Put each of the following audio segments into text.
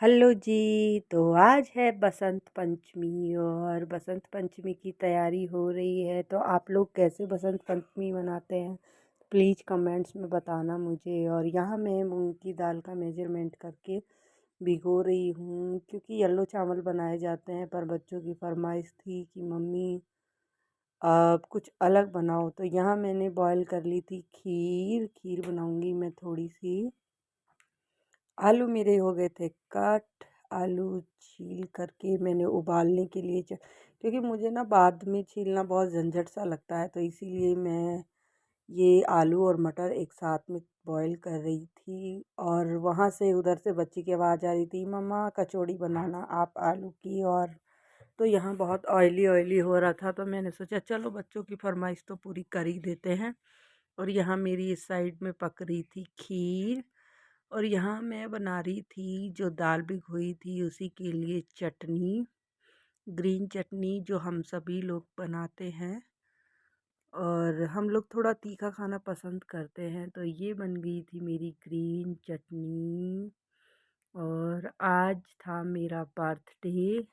Hello जी। तो आज है बसंत पंचमी और बसंत पंचमी की तैयारी हो रही है। तो आप लोग कैसे बसंत पंचमी मनाते हैं प्लीज़ कमेंट्स में बताना मुझे। और यहाँ मैं मूंग की दाल का मेजरमेंट करके भिगो रही हूँ क्योंकि येलो चावल बनाए जाते हैं, पर बच्चों की फरमाइश थी कि मम्मी कुछ अलग बनाओ। तो यहाँ मैंने बॉईल कर ली थी खीर। खीर बनाऊंगी मैं थोड़ी सी। आलू मेरे हो गए थे कट। आलू छील करके मैंने उबालने के लिए क्योंकि मुझे ना बाद में छीलना बहुत झंझट सा लगता है, तो इसीलिए मैं ये आलू और मटर एक साथ में बॉईल कर रही थी। और वहाँ से उधर से बच्ची की आवाज़ आ रही थी, मम्मा कचौड़ी बनाना आप आलू की। और तो यहाँ बहुत ऑयली ऑयली हो रहा था, तो मैंने सोचा चलो बच्चों की फरमाइश तो पूरी कर ही देते हैं। और यहाँ मेरी इस साइड में पक रही थी खीर। और यहाँ मैं बना रही थी जो दाल भिगोई थी उसी के लिए चटनी, ग्रीन चटनी जो हम सभी लोग बनाते हैं। और हम लोग थोड़ा तीखा खाना पसंद करते हैं, तो ये बन गई थी मेरी ग्रीन चटनी। और आज था मेरा बर्थडे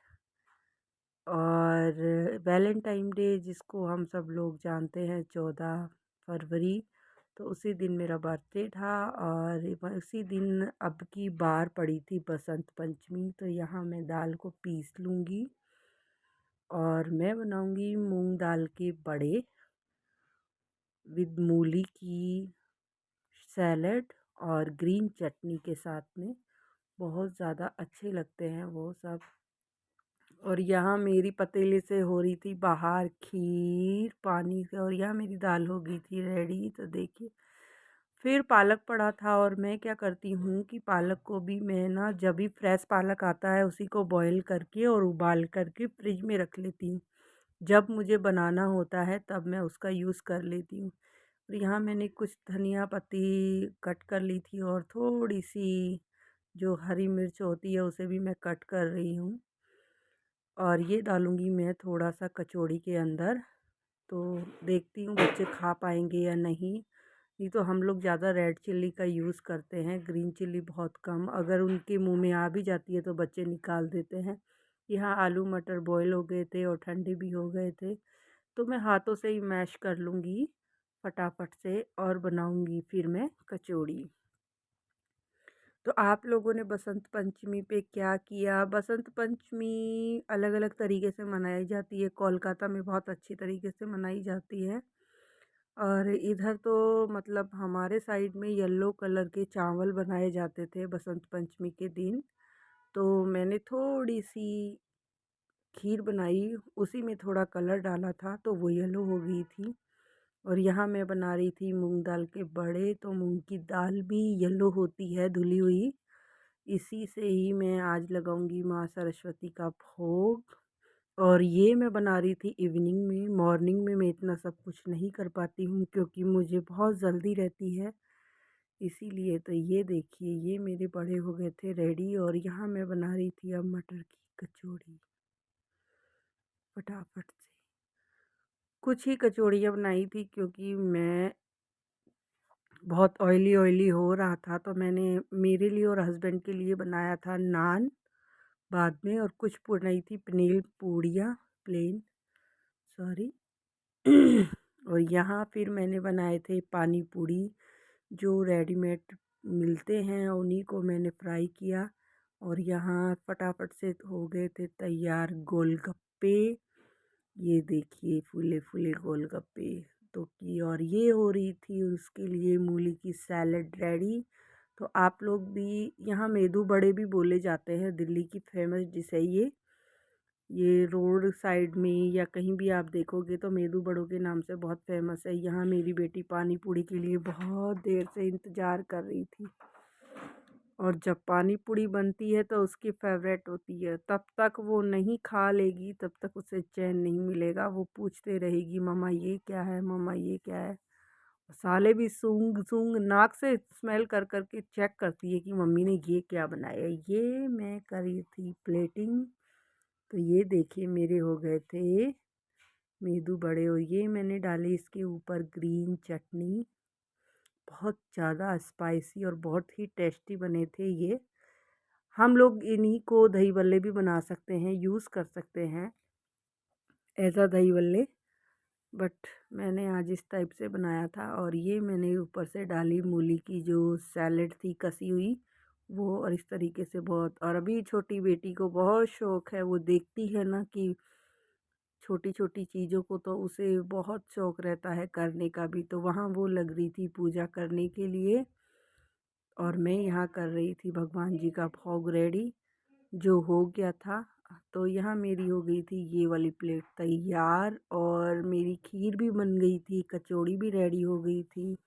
और वैलेंटाइन डे जिसको हम सब लोग जानते हैं 14 फरवरी। तो उसी दिन मेरा बर्थडे था और उसी दिन अब की बार पड़ी थी बसंत पंचमी। तो यहाँ मैं दाल को पीस लूँगी और मैं बनाऊँगी मूंग दाल के बड़े विद मूली की सैलड और ग्रीन चटनी के साथ में। बहुत ज़्यादा अच्छे लगते हैं वो सब। और यहाँ मेरी पतीले से हो रही थी बाहर खीर पानी से, और यहाँ मेरी दाल हो गई थी रेडी। तो देखिए, फिर पालक पड़ा था और मैं क्या करती हूँ कि पालक को भी मैं ना जब भी फ्रेश पालक आता है उसी को बॉईल करके और उबाल करके फ्रिज में रख लेती हूँ। जब मुझे बनाना होता है तब मैं उसका यूज़ कर लेती हूँ। और यहाँ मैंने कुछ धनिया पत्ती कट कर ली थी और थोड़ी सी जो हरी मिर्च होती है उसे भी मैं कट कर रही हूँ। और ये डालूँगी मैं थोड़ा सा कचौड़ी के अंदर। तो देखती हूँ बच्चे खा पाएंगे या नहीं। नहीं तो हम लोग ज़्यादा रेड चिल्ली का यूज़ करते हैं, ग्रीन चिल्ली बहुत कम। अगर उनके मुंह में आ भी जाती है तो बच्चे निकाल देते हैं। यहाँ आलू मटर बॉईल हो गए थे और ठंडे भी हो गए थे, तो मैं हाथों से ही मैश कर लूँगी फटाफट से और बनाऊँगी फिर मैं कचौड़ी। तो आप लोगों ने बसंत पंचमी पे क्या किया? बसंत पंचमी अलग अलग तरीके से मनाई जाती है। कोलकाता में बहुत अच्छी तरीके से मनाई जाती है। और इधर तो मतलब हमारे साइड में येलो कलर के चावल बनाए जाते थे बसंत पंचमी के दिन। तो मैंने थोड़ी सी खीर बनाई, उसी में थोड़ा कलर डाला था तो वो येलो हो गई थी। और यहाँ मैं बना रही थी मूंग दाल के बड़े। तो मूंग की दाल भी येलो होती है धुली हुई। इसी से ही मैं आज लगाऊंगी माँ सरस्वती का भोग। और ये मैं बना रही थी इवनिंग में। मॉर्निंग में मैं इतना सब कुछ नहीं कर पाती हूँ क्योंकि मुझे बहुत जल्दी रहती है, इसीलिए। तो ये देखिए, ये मेरे बड़े हो गए थे रेडी। और यहाँ मैं बना रही थी अब मटर की कचौड़ी फटाफट से। कुछ ही कचौड़ियाँ बनाई थी क्योंकि मैं बहुत ऑयली ऑयली हो रहा था, तो मैंने मेरे लिए और हस्बैंड के लिए बनाया था नान बाद में। और कुछ बनाई थी पनीर पूड़ियाँ प्लेन, सॉरी। और यहाँ फिर मैंने बनाए थे पानी पूड़ी जो रेडीमेड मिलते हैं, उन्हीं को मैंने फ्राई किया। और यहाँ फटाफट से हो गए थे तैयार गोलगप्पे। ये देखिए फूले फूले गोलगप्पे। तो की और ये हो रही थी उसके लिए मूली की सैलड रेडी। तो आप लोग भी, यहाँ मेदू बड़े भी बोले जाते हैं, दिल्ली की फेमस डिश है ये रोड साइड में या कहीं भी आप देखोगे तो मेदू बड़ों के नाम से बहुत फेमस है। यहाँ मेरी बेटी पानी पूड़ी के लिए बहुत देर से इंतज़ार कर रही थी। और जब पानी पूड़ी बनती है तो उसकी फेवरेट होती है, तब तक वो नहीं खा लेगी तब तक उसे चैन नहीं मिलेगा। वो पूछते रहेगी मम्मा ये क्या है, मम्मा ये क्या है। साले भी सूंघ सूंघ नाक से स्मेल कर कर के चेक करती है कि मम्मी ने ये क्या बनाया। ये मैं करी थी प्लेटिंग। तो ये देखिए मेरे हो गए थे मेदू बड़े। और ये मैंने डाली इसके ऊपर ग्रीन चटनी। बहुत ज़्यादा स्पाइसी और बहुत ही टेस्टी बने थे ये। हम लोग इन्हीं को दही बल्ले भी बना सकते हैं, यूज़ कर सकते हैं एज़ अ दही बल्ले। बट मैंने आज इस टाइप से बनाया था। और ये मैंने ऊपर से डाली मूली की जो सैलेड थी कसी हुई वो, और इस तरीके से बहुत। और अभी छोटी बेटी को बहुत शौक़ है, वो देखती है ना कि छोटी छोटी चीज़ों को, तो उसे बहुत शौक़ रहता है करने का भी। तो वहाँ वो लग रही थी पूजा करने के लिए, और मैं यहाँ कर रही थी भगवान जी का भोग रेडी, जो हो गया था। तो यहाँ मेरी हो गई थी ये वाली प्लेट तैयार, और मेरी खीर भी बन गई थी, कचौड़ी भी रेडी हो गई थी,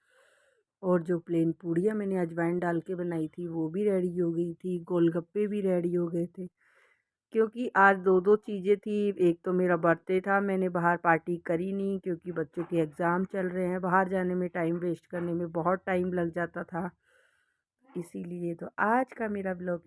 और जो प्लेन पूड़ियाँ मैंने अजवाइन डाल के बनाई थी वो भी रेडी हो गई थी, गोलगप्पे भी रेडी हो गए थे। क्योंकि आज दो दो चीज़ें थी, एक तो मेरा बर्थडे था, मैंने बाहर पार्टी करी नहीं क्योंकि बच्चों के एग्ज़ाम चल रहे हैं, बाहर जाने में टाइम वेस्ट करने में बहुत टाइम लग जाता था, इसीलिए। तो आज का मेरा ब्लॉग